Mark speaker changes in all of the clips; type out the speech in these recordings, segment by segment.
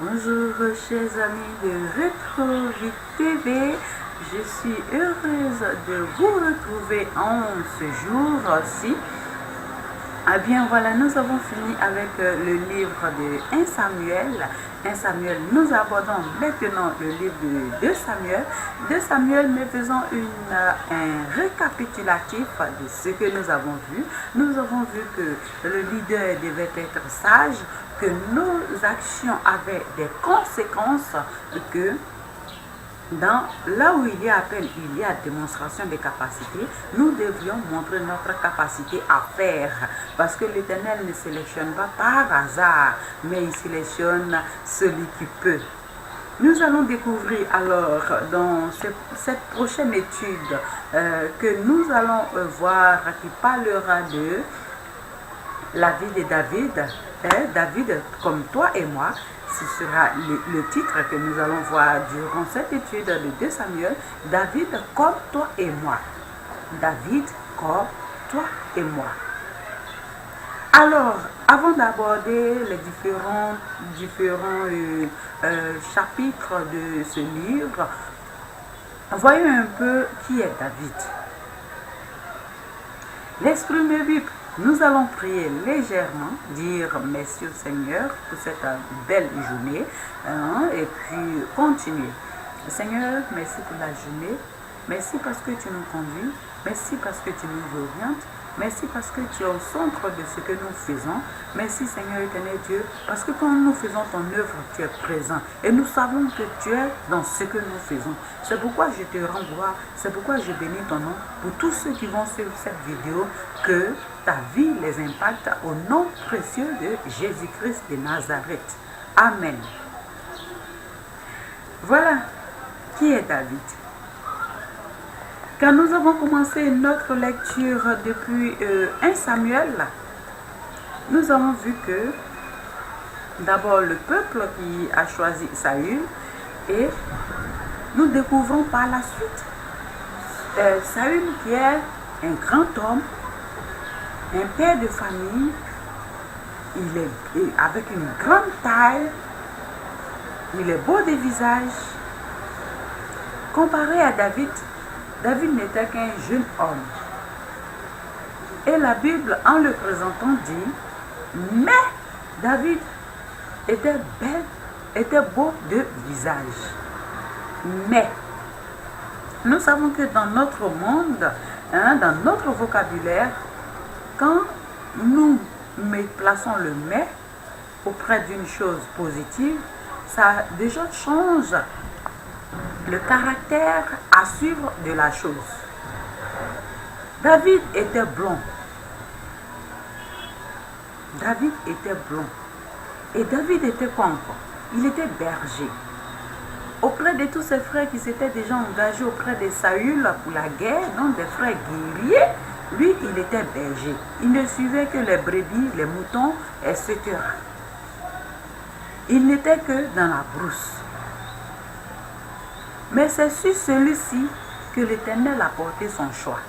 Speaker 1: Bonjour chers amis de Retrovite TV, je suis heureuse de vous retrouver en ce jour-ci. Eh bien voilà, nous avons fini avec le livre de 1 Samuel. 1 Samuel, nous abordons maintenant le livre de 2 Samuel. 2 Samuel, nous faisons un récapitulatif de ce que nous avons vu. Nous avons vu que le leader devait être sage, que nos actions avaient des conséquences, que là où il y a appel, il y a démonstration des capacités. Nous devions montrer notre capacité à faire, parce que l'Éternel ne sélectionne pas par hasard, mais il sélectionne celui qui peut. Nous allons découvrir alors dans cette prochaine étude que nous allons voir, qui parlera de la vie de David. David comme toi et moi. Ce sera le titre que nous allons voir durant cette étude de 2 Samuel. David comme toi et moi. David comme toi et moi. Alors, avant d'aborder les différents chapitres de ce livre, voyons un peu qui est David. L'Esprit me vibre. Nous allons prier légèrement, dire merci au Seigneur pour cette belle journée et puis continuer. Seigneur, merci pour la journée. Merci parce que tu nous conduis. Merci parce que tu nous orientes. Merci parce que tu es au centre de ce que nous faisons. Merci Seigneur éternel Dieu, parce que quand nous faisons ton œuvre, tu es présent. Et nous savons que tu es dans ce que nous faisons. C'est pourquoi je te renvoie, c'est pourquoi je bénis ton nom pour tous ceux qui vont suivre cette vidéo, que ta vie les impacte au nom précieux de Jésus-Christ de Nazareth. Amen. Voilà qui est David. Quand nous avons commencé notre lecture depuis 1 Samuel, nous avons vu que d'abord le peuple qui a choisi Saül, et nous découvrons par la suite Saül qui est un grand homme, un père de famille, il est avec une grande taille, il est beau de visage. Comparé à David, David n'était qu'un jeune homme. Et la Bible, en le présentant, dit, mais David était beau de visage. Mais, nous savons que dans notre monde, dans notre vocabulaire, quand nous plaçons le mais auprès d'une chose positive, ça déjà change le caractère à suivre de la chose. David était blond. David était blond. Et David était quoi encore? Il était berger. Auprès de tous ses frères qui s'étaient déjà engagés auprès de Saül pour la guerre, donc des frères guerriers, lui, il était berger. Il ne suivait que les brebis, les moutons, etc. Il n'était que dans la brousse. Mais c'est sur celui-ci que l'Éternel a porté son choix.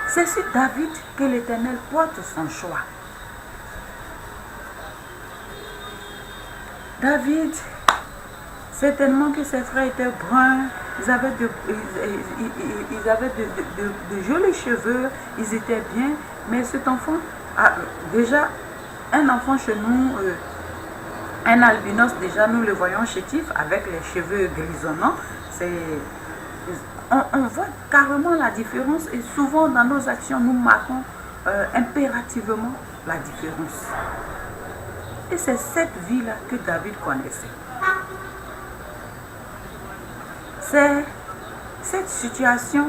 Speaker 1: C'est sur David que l'Éternel porte son choix. David, certainement que ses frères étaient bruns, ils avaient de jolis cheveux, ils étaient bien, mais cet enfant, déjà, un enfant chez nous, un albinos, déjà nous le voyons chétif avec les cheveux grisonnants. On voit carrément la différence, et souvent dans nos actions nous marquons impérativement la différence. Et c'est cette vie-là que David connaissait. C'est cette situation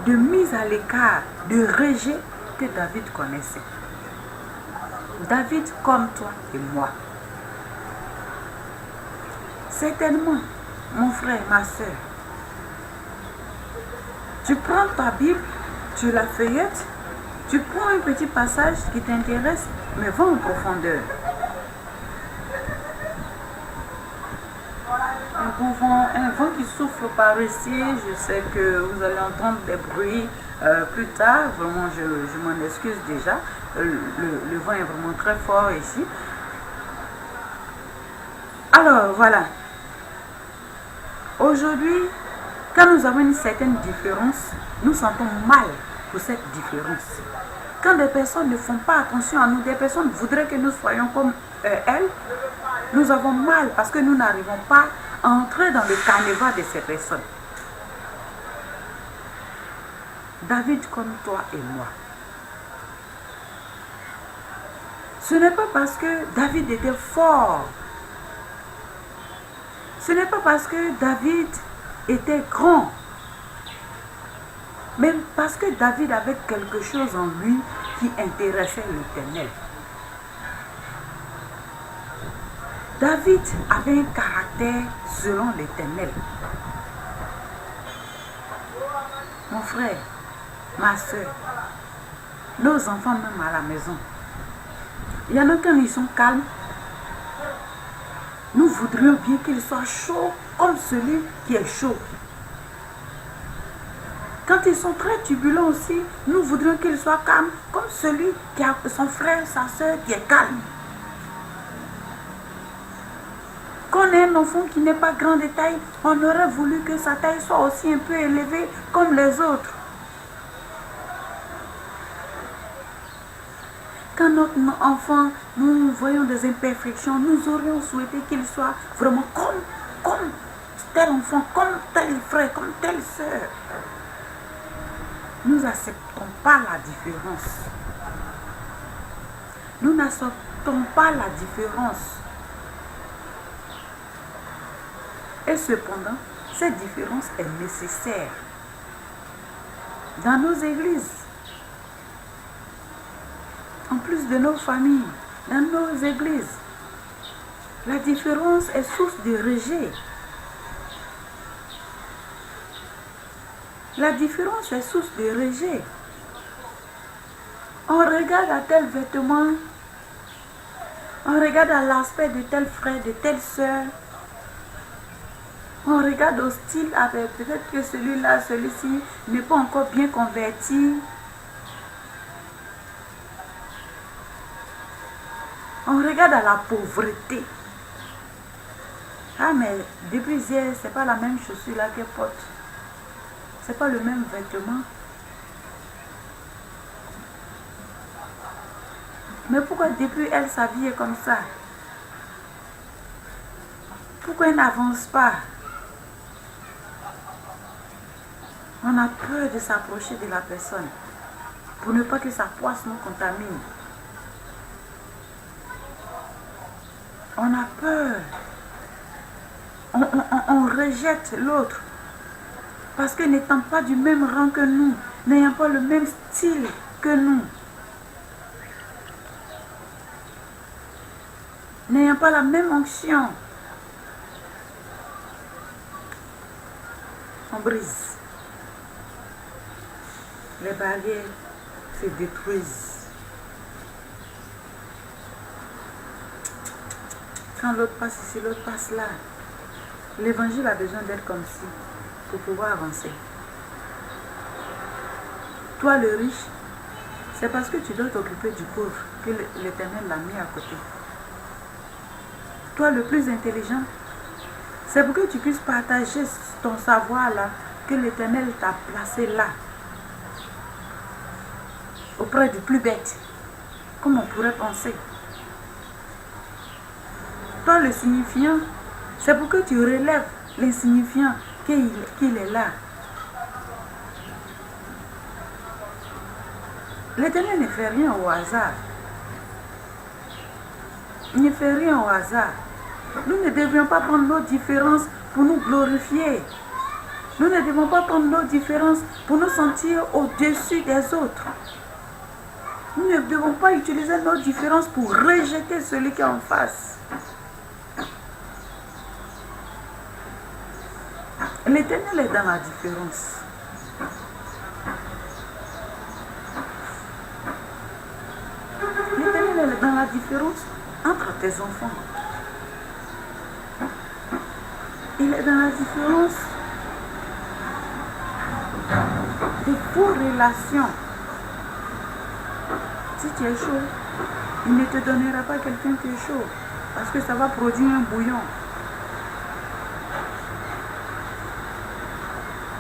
Speaker 1: de mise à l'écart, de rejet que David connaissait. David comme toi et moi. Certainement, mon frère, ma soeur, tu prends ta Bible, tu la feuillettes, tu prends un petit passage qui t'intéresse, mais va en profondeur. Un vent qui souffle par ici, je sais que vous allez entendre des bruits plus tard, vraiment je m'en excuse déjà, le vent est vraiment très fort ici. Alors, voilà. Aujourd'hui, quand nous avons une certaine différence, nous sentons mal pour cette différence. Quand des personnes ne font pas attention à nous, des personnes voudraient que nous soyons comme elles, nous avons mal parce que nous n'arrivons pas à entrer dans le carnaval de ces personnes. David comme toi et moi. Ce n'est pas parce que David était fort. Ce n'est pas parce que David était grand. Même parce que David avait quelque chose en lui qui intéressait l'Éternel. David avait un caractère selon l'Éternel. Mon frère, ma soeur, nos enfants même à la maison, il y en a quand ils sont calmes, nous voudrions bien qu'ils soient chauds comme celui qui est chaud. Quand ils sont très turbulents aussi, nous voudrions qu'ils soient calmes comme celui qui a son frère, sa soeur qui est calme. Quand on est un enfant qui n'est pas grand de taille, on aurait voulu que sa taille soit aussi un peu élevée comme les autres. Quand notre enfant, nous voyons des imperfections, nous aurions souhaité qu'il soit vraiment comme tel enfant, comme tel frère, comme telle soeur. Nous n'acceptons pas la différence. Nous n'acceptons pas la différence. Et cependant, cette différence est nécessaire dans nos églises, en plus de nos familles, dans nos églises. La différence est source de rejet. La différence est source de rejet. On regarde à tel vêtement, on regarde à l'aspect de tel frère, de telle soeur. On regarde au style, peut-être que celui-là, celui-ci n'est pas encore bien converti. On regarde à la pauvreté. Ah mais depuis hier, c'est pas la même chaussure là qu'elle porte. C'est pas le même vêtement. Mais pourquoi depuis elle s'habille comme ça? Pourquoi elle n'avance pas? On a peur de s'approcher de la personne pour ne pas que sa poisse nous contamine. On a peur. On rejette l'autre parce que n'étant pas du même rang que nous, n'ayant pas le même style que nous, n'ayant pas la même onction, on brise. Les barrières se détruisent. Quand l'autre passe ici, l'autre passe là. L'évangile a besoin d'être comme ci pour pouvoir avancer. Toi le riche, c'est parce que tu dois t'occuper du pauvre que l'Éternel l'a mis à côté. Toi le plus intelligent, c'est pour que tu puisses partager ton savoir là, que l'Éternel t'a placé là. Auprès du plus bête, comme on pourrait penser. Toi le signifiant, c'est pour que tu relèves l'insignifiant qu'il est là. L'Éternel ne fait rien au hasard. Il ne fait rien au hasard. Nous ne devions pas prendre nos différences pour nous glorifier. Nous ne devons pas prendre nos différences pour nous sentir au-dessus des autres. Nous ne devons pas utiliser nos différences pour rejeter celui qui est en face. L'Éternel est dans la différence. L'Éternel est dans la différence entre tes enfants. Il est dans la différence de vos relations. Si tu es chaud, il ne te donnera pas quelqu'un qui est chaud. Parce que ça va produire un bouillon.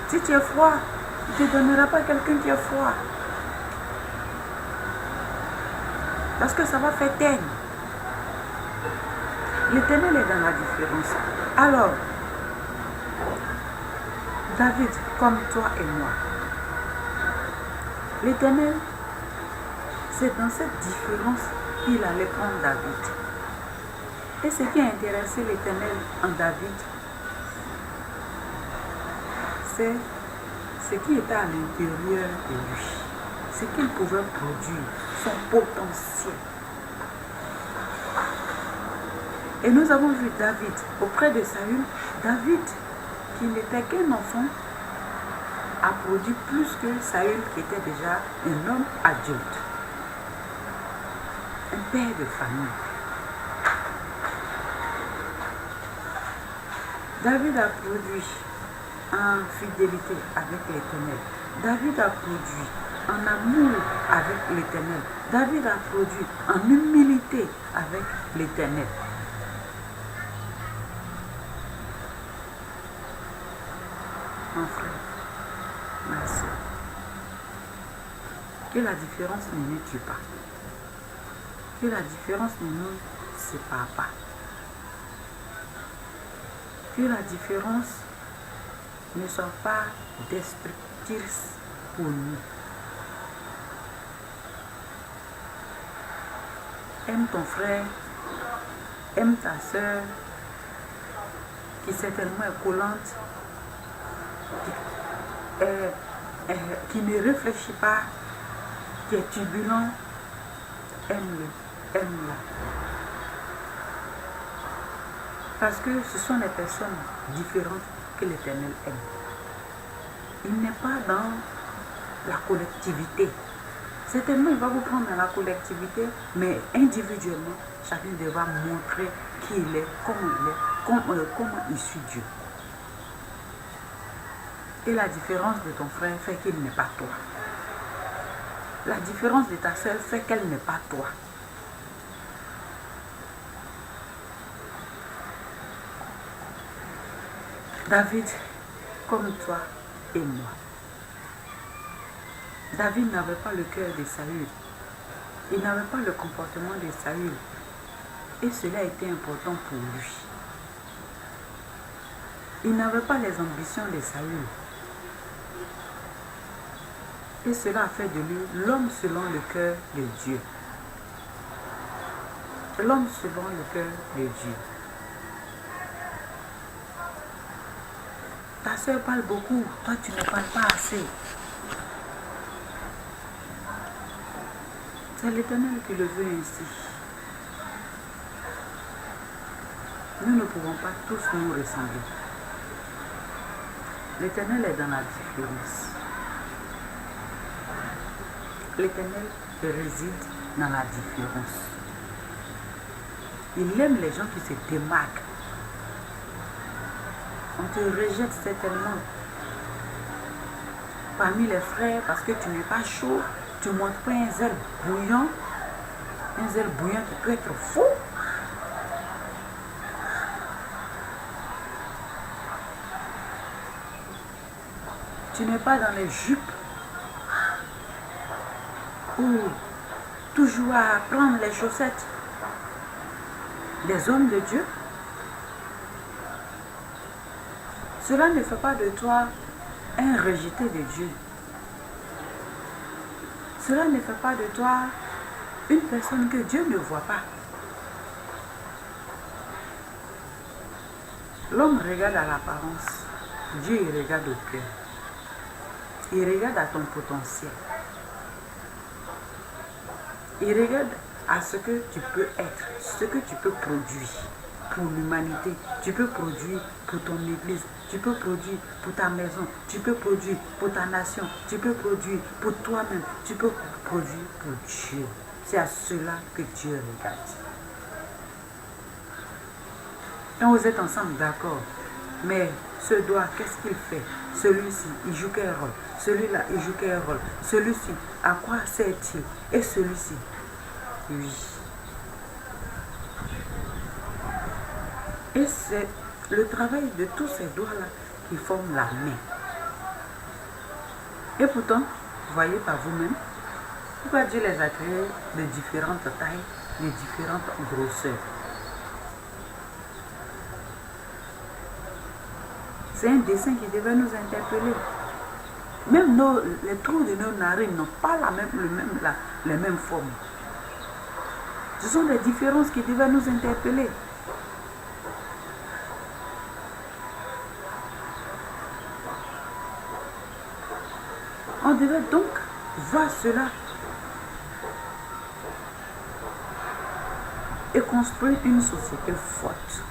Speaker 1: Si tu es froid, il ne te donnera pas quelqu'un qui est froid. Parce que ça va faire teigne. L'Éternel est dans la différence. Alors, David, comme toi et moi, l'Éternel, c'est dans cette différence qu'il allait prendre David. Et ce qui a intéressé l'Éternel en David, c'est ce qui était à l'intérieur de lui, ce qu'il pouvait produire, son potentiel. Et nous avons vu David auprès de Saül. David, qui n'était qu'un enfant, a produit plus que Saül, qui était déjà un homme adulte, un père de famille. David a produit en fidélité avec l'Éternel. David a produit en amour avec l'Éternel. David a produit en humilité avec l'Éternel. Mon frère, ma soeur, que la différence ne nous tue pas. Que la différence ne nous sépare pas. Que la différence ne soit pas destructrice pour nous. Aime ton frère, aime ta soeur, qui certainement est collante, qui ne réfléchit pas, qui est turbulent. Aime-le, aime-la. Parce que ce sont les personnes différentes que l'Éternel aime. Il n'est pas dans la collectivité. Certainement, il va vous prendre dans la collectivité, mais individuellement, chacun devra montrer qui il est, comment il suit Dieu. Et la différence de ton frère fait qu'il n'est pas toi. La différence de ta soeur fait qu'elle n'est pas toi. David, comme toi et moi. David n'avait pas le cœur de Saül. Il n'avait pas le comportement de Saül. Et cela était important pour lui. Il n'avait pas les ambitions de Saül. Et cela a fait de lui l'homme selon le cœur de Dieu. L'homme selon le cœur de Dieu. Ta soeur parle beaucoup, toi tu ne parles pas assez. C'est l'Éternel qui le veut ainsi. Nous ne pouvons pas tous nous ressembler. L'Éternel est dans la différence. L'Éternel réside dans la différence. Il aime les gens qui se démarquent. On te rejette certainement parmi les frères parce que tu n'es pas chaud, tu ne montres pas un zèle bouillant qui peut être fou. Tu n'es pas dans les jupes ou toujours à prendre les chaussettes des hommes de Dieu. Cela ne fait pas de toi un rejeté de Dieu. Cela ne fait pas de toi une personne que Dieu ne voit pas. L'homme regarde à l'apparence, Dieu il regarde au cœur. Il regarde à ton potentiel. Il regarde à ce que tu peux être, ce que tu peux produire pour l'humanité. Tu peux produire pour ton église, tu peux produire pour ta maison, tu peux produire pour ta nation, tu peux produire pour toi-même, tu peux produire pour Dieu. C'est à cela que Dieu regarde. Quand vous êtes ensemble, d'accord, mais ce doigt, qu'est-ce qu'il fait? Celui-ci, il joue quel rôle? Celui-là, il joue quel rôle? Celui-ci, à quoi sert-il? Et celui-ci, oui. Et c'est le travail de tous ces doigts-là qui forment la main. Et pourtant, voyez par vous-même, pourquoi Dieu les a créés de différentes tailles, de différentes grosseurs. C'est un dessin qui devait nous interpeller. Même les trous de nos narines n'ont pas les mêmes formes. Ce sont des différences qui devaient nous interpeller. On devait donc voir cela et construire une société forte.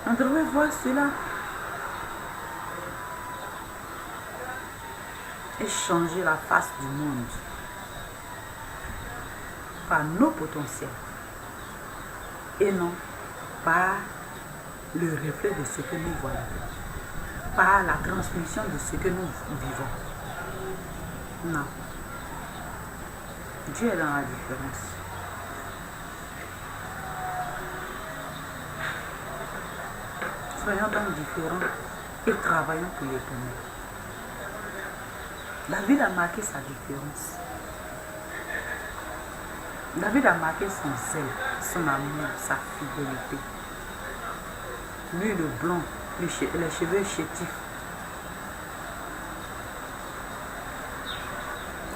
Speaker 1: On devrait voir cela et changer la face du monde par nos potentiels et non par le reflet de ce que nous voyons, par la transmission de ce que nous vivons. Non. Dieu est dans la différence. Soyons donc différents et travaillons pour l'Éternel. David a marqué sa différence. David a marqué son zèle, son amour, sa fidélité. Lui, le blond, les cheveux chétifs.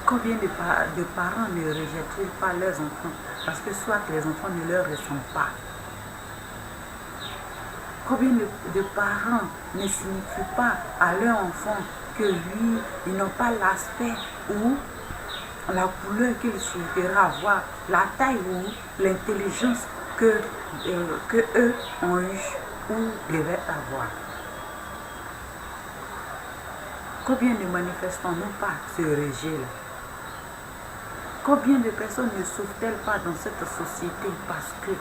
Speaker 1: Combien de parents ne rejettent pas leurs enfants parce que soit les enfants ne leur ressemblent pas. Combien de parents ne signifient pas à leur enfant que lui, ils n'ont pas l'aspect ou la couleur qu'ils souhaiteraient avoir, la taille ou l'intelligence que eux ont eu ou devaient avoir. Combien ne manifestons-nous pas ce rejet-là? Combien de personnes ne souffrent-elles pas dans cette société parce que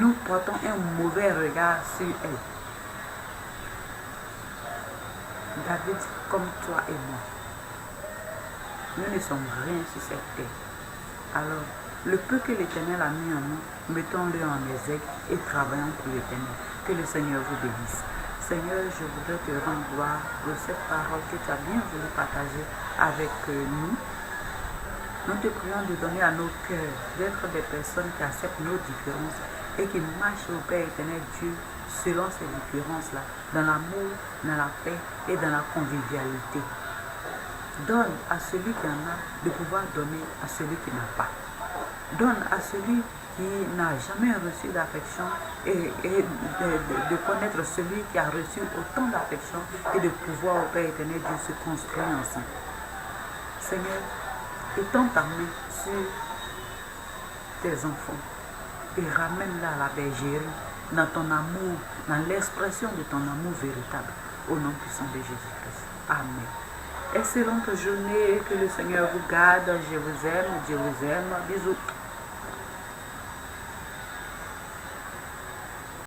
Speaker 1: nous portons un mauvais regard sur elles? David, comme toi et moi, nous ne sommes rien sur cette terre. Alors, le peu que l'Éternel a mis en nous, mettons-le en exergue et travaillons pour l'Éternel. Que le Seigneur vous bénisse. Seigneur, je voudrais te rendre gloire pour cette parole que tu as bien voulu partager avec nous. Nous te prions de donner à nos cœurs d'être des personnes qui acceptent nos différences et qui marchent au Père éternel Dieu selon ces différences-là, dans l'amour, dans la paix et dans la convivialité. Donne à celui qui en a de pouvoir donner à celui qui n'a pas. Donne à celui qui n'a jamais reçu d'affection et de connaître celui qui a reçu autant d'affection et de pouvoir au Père éternel Dieu se construire ensemble. Seigneur, étends ta main sur tes enfants et ramène-la à la bergerie dans ton amour, dans l'expression de ton amour véritable, au nom puissant de Jésus-Christ. Amen. Excellente journée et que le Seigneur vous garde. Je vous aime, Dieu vous aime. Bisous.